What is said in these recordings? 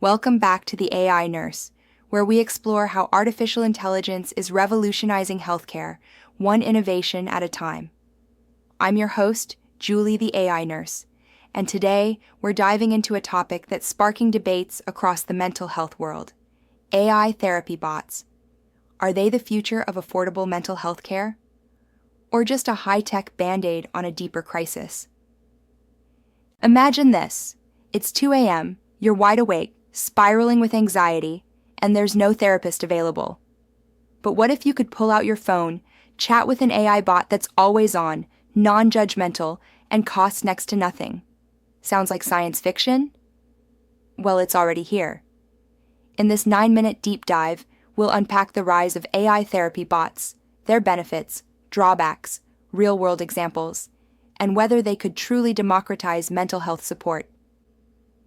Welcome back to the AI Nurse, where we explore how artificial intelligence is revolutionizing healthcare, one innovation at a time. I'm your host, Julie the AI Nurse, and today we're diving into a topic that's sparking debates across the mental health world: AI therapy bots. Are they the future of affordable mental health care? Or just a high-tech band-aid on a deeper crisis? Imagine this. It's 2 a.m., you're wide awake, spiraling with anxiety, and there's no therapist available. But what if you could pull out your phone, chat with an AI bot that's always on, non-judgmental, and costs next to nothing? Sounds like science fiction? Well, it's already here. In this 9-minute deep dive, we'll unpack the rise of AI therapy bots, their benefits, drawbacks, real-world examples, and whether they could truly democratize mental health support.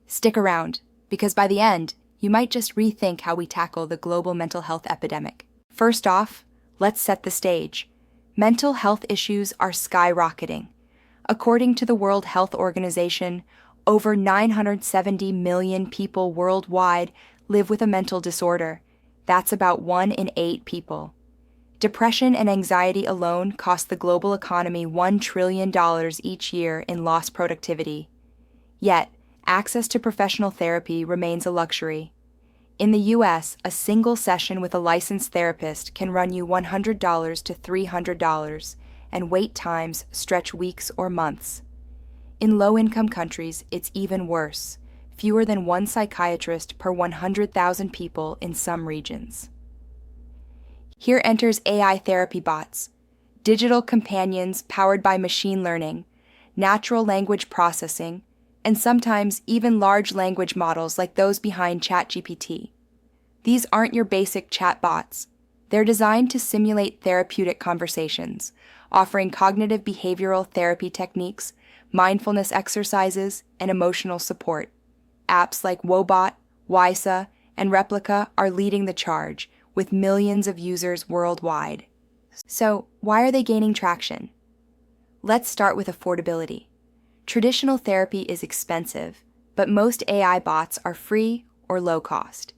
Stick around, because by the end, you might just rethink how we tackle the global mental health epidemic. First off, let's set the stage. Mental health issues are skyrocketing. According to the World Health Organization, over 970 million people worldwide live with a mental disorder. That's about 1 in 8 people. Depression and anxiety alone cost the global economy $1 trillion each year in lost productivity. Yet, access to professional therapy remains a luxury. In the U.S., a single session with a licensed therapist can run you $100 to $300, and wait times stretch weeks or months. In low-income countries, it's even worse: fewer than one psychiatrist per 100,000 people in some regions. Here enters AI therapy bots, digital companions powered by machine learning, natural language processing, and sometimes even large language models like those behind ChatGPT. These aren't your basic chat bots. They're designed to simulate therapeutic conversations, offering cognitive behavioral therapy techniques, mindfulness exercises, and emotional support. Apps like Woebot, Wysa, and Replica are leading the charge, with millions of users worldwide. So, why are they gaining traction? Let's start with affordability. Traditional therapy is expensive, but most AI bots are free or low cost.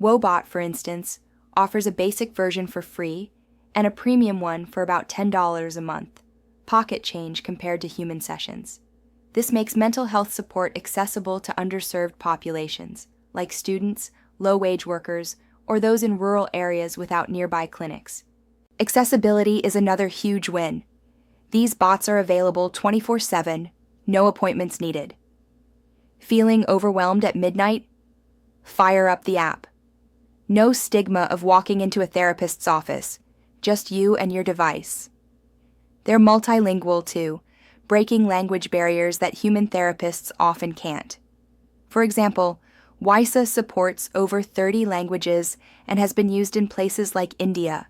Woebot, for instance, offers a basic version for free and a premium one for about $10 a month, pocket change compared to human sessions. This makes mental health support accessible to underserved populations, like students, low-wage workers, or those in rural areas without nearby clinics. Accessibility is another huge win. These bots are available 24/7, no appointments needed. Feeling overwhelmed at midnight? Fire up the app. No stigma of walking into a therapist's office, just you and your device. They're multilingual too, breaking language barriers that human therapists often can't. For example, Wysa supports over 30 languages and has been used in places like India,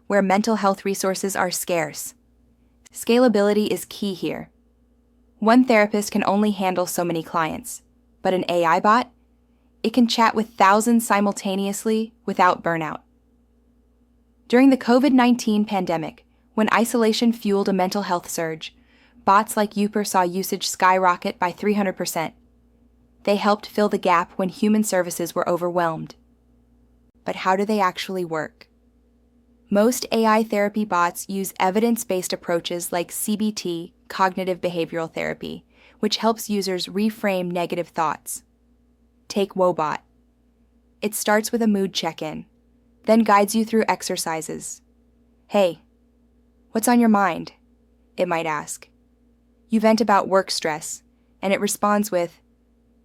where mental health resources are scarce. Scalability is key here. One therapist can only handle so many clients, but an AI bot? It can chat with thousands simultaneously without burnout. During the COVID-19 pandemic, when isolation fueled a mental health surge, bots like Woebot saw usage skyrocket by 300%. They helped fill the gap when human services were overwhelmed. But how do they actually work? Most AI therapy bots use evidence-based approaches like CBT, cognitive behavioral therapy, which helps users reframe negative thoughts. Take Woebot. It starts with a mood check-in, then guides you through exercises. "Hey, what's on your mind?" it might ask. You vent about work stress, and it responds with,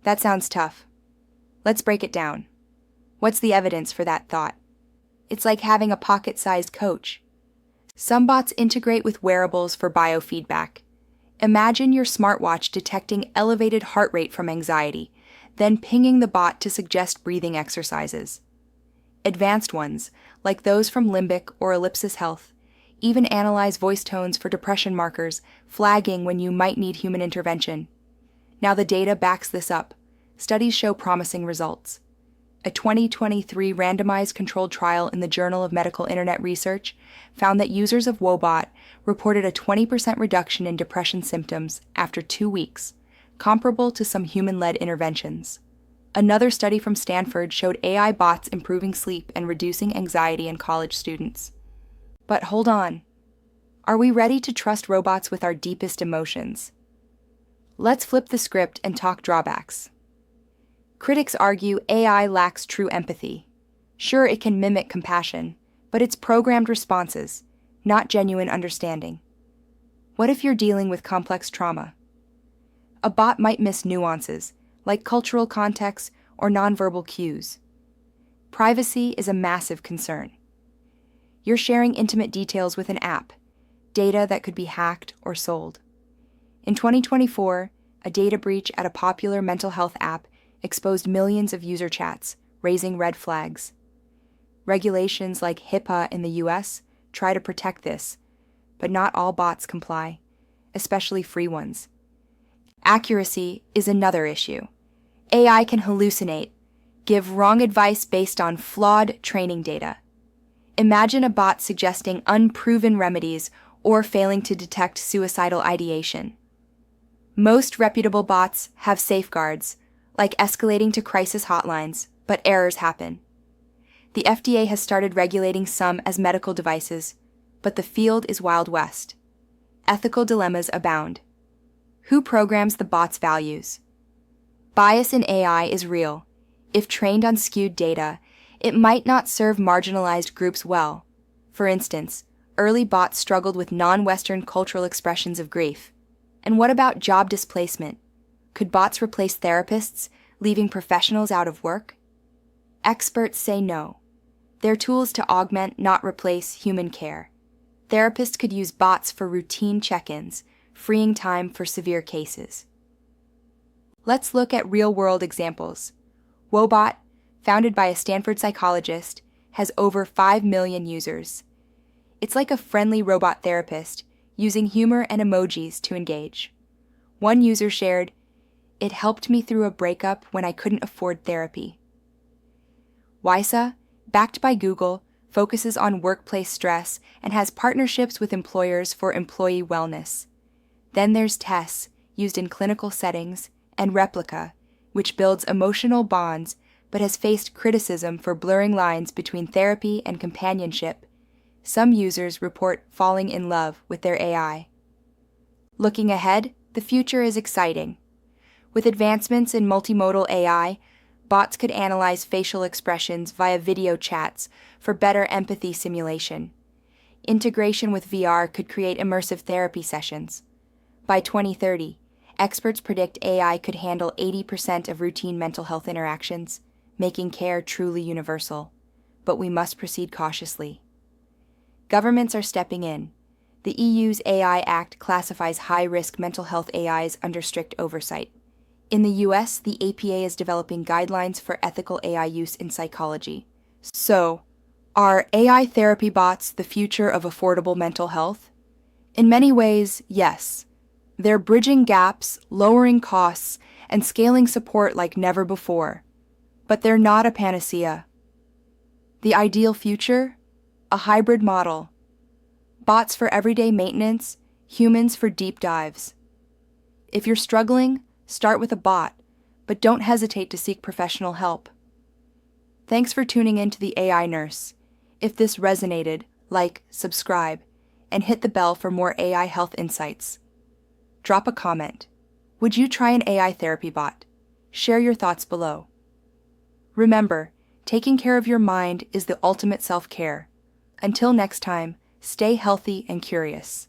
"That sounds tough. Let's break it down. What's the evidence for that thought?" It's like having a pocket-sized coach. Some bots integrate with wearables for biofeedback. Imagine your smartwatch detecting elevated heart rate from anxiety, then pinging the bot to suggest breathing exercises. Advanced ones, like those from Limbic or Ellipsis Health, even analyze voice tones for depression markers, flagging when you might need human intervention. Now the data backs this up. Studies show promising results. A 2023 randomized controlled trial in the Journal of Medical Internet Research found that users of Woebot reported a 20% reduction in depression symptoms after 2 weeks, comparable to some human-led interventions. Another study from Stanford showed AI bots improving sleep and reducing anxiety in college students. But hold on. Are we ready to trust robots with our deepest emotions? Let's flip the script and talk drawbacks. Critics argue AI lacks true empathy. Sure, it can mimic compassion, but it's programmed responses, not genuine understanding. What if you're dealing with complex trauma? A bot might miss nuances, like cultural context or nonverbal cues. Privacy is a massive concern. You're sharing intimate details with an app, data that could be hacked or sold. In 2024, a data breach at a popular mental health app exposed millions of user chats, raising red flags. Regulations like HIPAA in the US try to protect this, but not all bots comply, especially free ones. Accuracy is another issue. AI can hallucinate, give wrong advice based on flawed training data. Imagine a bot suggesting unproven remedies or failing to detect suicidal ideation. Most reputable bots have safeguards, like escalating to crisis hotlines, but errors happen. The FDA has started regulating some as medical devices, but the field is Wild West. Ethical dilemmas abound. Who programs the bot's values? Bias in AI is real. If trained on skewed data, it might not serve marginalized groups well. For instance, early bots struggled with non-Western cultural expressions of grief. And what about job displacement? Could bots replace therapists, leaving professionals out of work? Experts say no. They're tools to augment, not replace, human care. Therapists could use bots for routine check-ins, freeing time for severe cases. Let's look at real-world examples. Woebot, founded by a Stanford psychologist, has over 5 million users. It's like a friendly robot therapist, using humor and emojis to engage. One user shared, "It helped me through a breakup when I couldn't afford therapy." Wysa, backed by Google, focuses on workplace stress and has partnerships with employers for employee wellness. Then there's Tess, used in clinical settings, and Replica, which builds emotional bonds but has faced criticism for blurring lines between therapy and companionship. Some users report falling in love with their AI. Looking ahead, the future is exciting. With advancements in multimodal AI, bots could analyze facial expressions via video chats for better empathy simulation. Integration with VR could create immersive therapy sessions. By 2030, experts predict AI could handle 80% of routine mental health interactions, making care truly universal. But we must proceed cautiously. Governments are stepping in. The EU's AI Act classifies high-risk mental health AIs under strict oversight. In the US, the APA is developing guidelines for ethical AI use in psychology. So, are AI therapy bots the future of affordable mental health? In many ways, yes. They're bridging gaps, lowering costs, and scaling support like never before. But they're not a panacea. The ideal future? A hybrid model. Bots for everyday maintenance, humans for deep dives. If you're struggling, start with a bot, but don't hesitate to seek professional help. Thanks for tuning in to the AI Nurse. If this resonated, like, subscribe, and hit the bell for more AI health insights. Drop a comment. Would you try an AI therapy bot? Share your thoughts below. Remember, taking care of your mind is the ultimate self-care. Until next time, stay healthy and curious.